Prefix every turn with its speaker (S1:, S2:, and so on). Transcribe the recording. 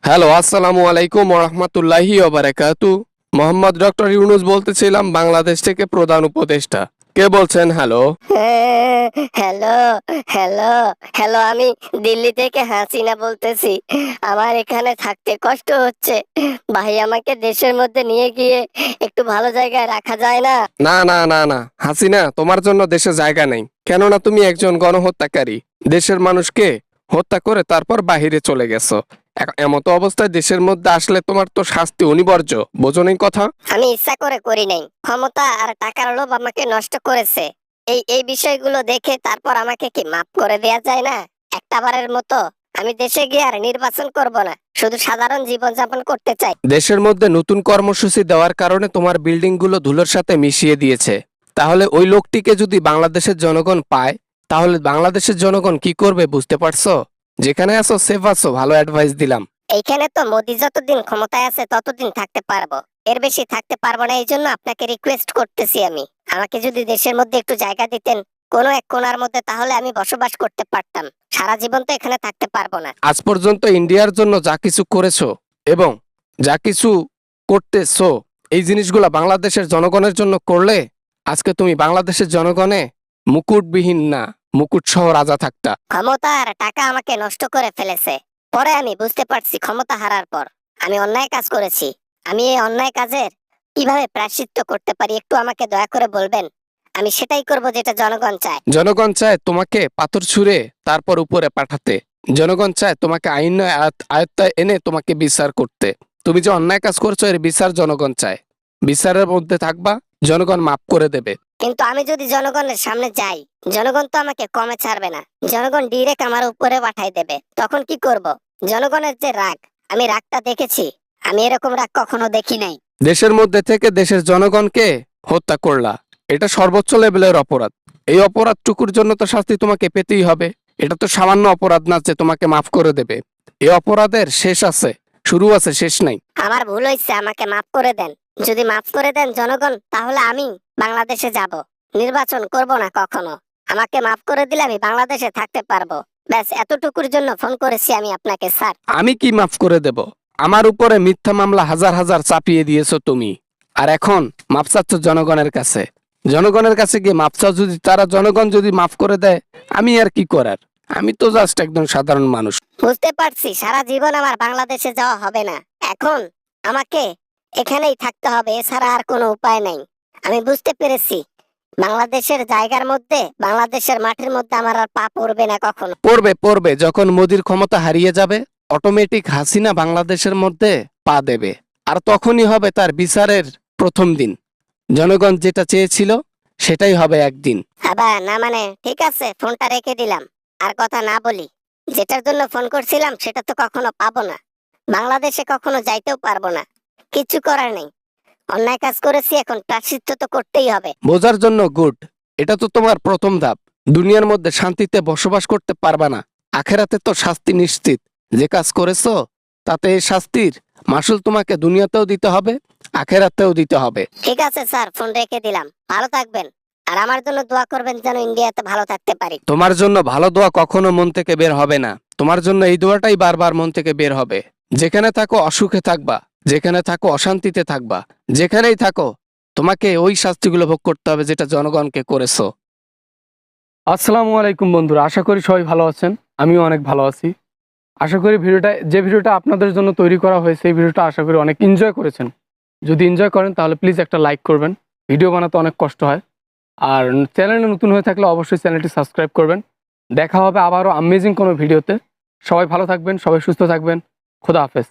S1: Hello, আসসালামু আলাইকুম ওয়া রাহমাতুল্লাহি ওয়া বারাকাতু। মোহাম্মদ ডক্টর ইউনুস বলতেছিলাম, বাংলাদেশ থেকে প্রধান উপদেষ্টা। কে বলছেন? হ্যালো।
S2: Hello, hello, hello. আমি দিল্লি থেকে হাসিনা বলতেছি। আমার এখানে থাকতে কষ্ট হচ্ছে। ভাই, আমাকে দেশের মধ্যে নিয়ে গিয়ে একটু ভালো জায়গায় রাখা যায় না?
S1: না না না না, হাসিনা, তোমার জন্য দেশে জায়গা নেই। কেননা তুমি একজন গণহত্যাকারী। দেশের মানুষকে হত্যা করে তারপর বাহিরে চলে গেছো। এমতো অবস্থায় দেশের মধ্যে আসলে তোমার তো শাস্তি অনিবার্য। বোঝো নাই কথা?
S2: আমি ইচ্ছা করে করি নাই। ক্ষমতা আর টাকার লোভ আমাকে নষ্ট করেছে। এই বিষয়গুলো দেখে তারপর আমাকে কি মাফ করে দেয়া যায় না? একটাবারের মতো আমি দেশে গিয়ে আর নির্বাচন করব না, শুধু সাধারণ জীবনযাপন করতে চাই।
S1: দেশের মধ্যে নতুন কর্মসূচি দেওয়ার কারণে তোমার বিল্ডিংগুলো ধুলোর সাথে মিশিয়ে দিয়েছে। তাহলে ওই লোকটিকে যদি বাংলাদেশের জনগণ পায়, তাহলে বাংলাদেশের জনগণ কি করবে বুঝতে পারছো? যেখানে আছো সেফ আছো, ভালো অ্যাডভাইস দিলাম।
S2: এইখানে তো মোদি যতদিন ক্ষমতায় আছে ততদিন থাকতে পারবো, এর বেশি থাকতে পারবো না। এই জন্য আপনাকে রিকোয়েস্ট করতেছি, আমাকে যদি দেশের মধ্যে একটু জায়গা দিতেন, কোনো এক কোণার মধ্যে, তাহলে আমি বসবাস করতে পারতাম। সারা জীবন তো এখানে থাকতে পারবো না।
S1: আজ পর্যন্ত ইন্ডিয়ার জন্য যা কিছু করেছো এবং যা কিছু করতেছো, এই জিনিসগুলো বাংলাদেশের জনগণের জন্য করলে আজকে তুমি বাংলাদেশের জনগণে মুকুটবিহীন না, মুকুট সহ রাজা থাকতা।
S2: ক্ষমতা আর টাকা আমাকে নষ্ট করে ফেলেছে। পরে আমি বুঝতে পারছি ক্ষমতা হারার পর আমি অন্যায় কাজ করেছি। আমি এই অন্যায় কাজের কিভাবে প্রায়শ্চিত্ত করতে পারি, একটু আমাকে দয়া করে বলবেন। আমি সেটাই করব যেটা জনগণ চায়।
S1: জনগণ চায় তোমাকে পাথর ছুঁড়ে তারপর উপরে পাঠাতে। জনগণ চায় তোমাকে আইন আয়ত্তায় এনে তোমাকে বিচার করতে। তুমি যে অন্যায় কাজ করছো এর বিচার জনগণ চায়। বিচারের মধ্যে থাকবা, জনগণ মাফ করে দেবে।
S2: কিন্তু আমি যদি জনগণের সামনে যাই, জনগণ তো আমাকে কমে ছাড়বে না। জনগণ ডিরেক্ট আমার উপরে পাঠাই দেবে। তখন কি করব? জনগণের যে রাগ, আমি রাগটা দেখেছি। আমি এরকম রাগ কখনো দেখি নাই।
S1: দেশের মধ্যে থেকে দেশের জনগণকে হত্যা করলা, এটা সর্বোচ্চ লেভেলের অপরাধ। এই অপরাধটুকুর জন্য তো শাস্তি তোমাকে পেতেই হবে। এটা তো সামান্য অপরাধ না যে তোমাকে মাফ করে দেবে। এই অপরাধের শেষ আছে, শুরু আছে, শেষ নাই।
S2: আমার ভুল হয়েছে, আমাকে মাফ করে দেন। যদি মাফ করে দেন জনগণ, তাহলে আমি বাংলাদেশে যাব, নির্বাচন করব না কখনো। আমাকে মাফ করে দিলে আমি বাংলাদেশে থাকতে পারবো। ব্যাস এতটুকুর জন্য ফোন করেছি আমি আপনাকে, স্যার।
S1: আমি কি মাফ করে দেব? আমার উপরে মিথ্যা মামলা হাজার হাজার চাপিয়ে দিয়েছো তুমি, আর এখন মাফ চাচ্ছ জনগণের কাছে। জনগণের কাছে গিয়ে মাফ চাও, যদি তারা জনগণ যদি মাফ করে দেয়, আমি আর কি করার? আমি তো জাস্ট একজন সাধারণ মানুষ।
S2: বুঝতে পারছি সারা জীবন আমার বাংলাদেশে যাওয়া হবে না। এখন আমাকে এখানেই থাকতে হবে, এছাড়া আর কোনো উপায় নাই। আমি বুঝতে পেরেছি বাংলাদেশের জায়গার মধ্যে, বাংলাদেশের মাঠের মধ্যে আমার আর পা পড়বে না কখনো।
S1: পড়বে পড়বে, যখন মোদির ক্ষমতা হারিয়ে যাবে, অটোমেটিক হাসিনা বাংলাদেশের মধ্যে পা দেবে। আর তখনই হবে তার বিচারের প্রথম দিন। জনগণ যেটা চেয়েছিল সেটাই হবে একদিন।
S2: আবার না মানে, ঠিক আছে, ফোনটা রেখে দিলাম। আর কথা না বলি। যেটার জন্য ফোন করছিলাম সেটা তো কখনো পাবো না। বাংলাদেশে কখনো যাইতেও পারবো না। কিছু করার নেই। অন্যায় কাজ করেছি, এখন প্রায়শ্চিত্ত তো করতেই হবে।
S1: বোঝার জন্য গুড। এটা তো তোমার প্রথম ধাপ। দুনিয়ার মধ্যে শান্তিতে বসবাস করতে পারবা না, আখেরাতে তো শাস্তি নিশ্চিত। যে কাজ করেছো তাতে এই শাস্তির মাসুল তোমাকে দুনিয়াতেও দিতে হবে, আখেরাতেও দিতে হবে।
S2: ঠিক আছে স্যার, ফোন রেখে দিলাম। ভালো থাকবেন। আর আমার জন্য দোয়া করবেন যেন ইন্ডিয়াতে ভালো থাকতে পারি।
S1: তোমার জন্য ভালো দোয়া কখনো মন থেকে বের হবে না। তোমার জন্য এই দোয়াটাই বারবার মন থেকে বের হবে। যেখানে থাকো অসুখে থাকবা, যেখানে থাকো অশান্তিতে থাকবা, যেখানেই থাকো তোমাকে ওই শাস্তিগুলো ভোগ করতে হবে যেটা জনগণকে করেছো। আসসালামু আলাইকুম বন্ধুরা, আশা করি সবাই ভালো আছেন। আমিও অনেক ভালো আছি। আশা করি ভিডিওটা আপনাদের জন্য তৈরি করা হয়েছে, এই ভিডিওটা আশা করি অনেক এনজয় করেছেন। যদি এনজয় করেন তাহলে প্লিজ একটা লাইক করবেন। ভিডিও বানাতে অনেক কষ্ট হয়। আর চ্যানেলে নতুন হয়ে থাকলে অবশ্যই চ্যানেলটি সাবস্ক্রাইব করবেন। দেখা হবে আবারও আমেজিং কোনো ভিডিওতে। সবাই ভালো থাকবেন, সবাই সুস্থ থাকবেন। খোদা হাফেজ।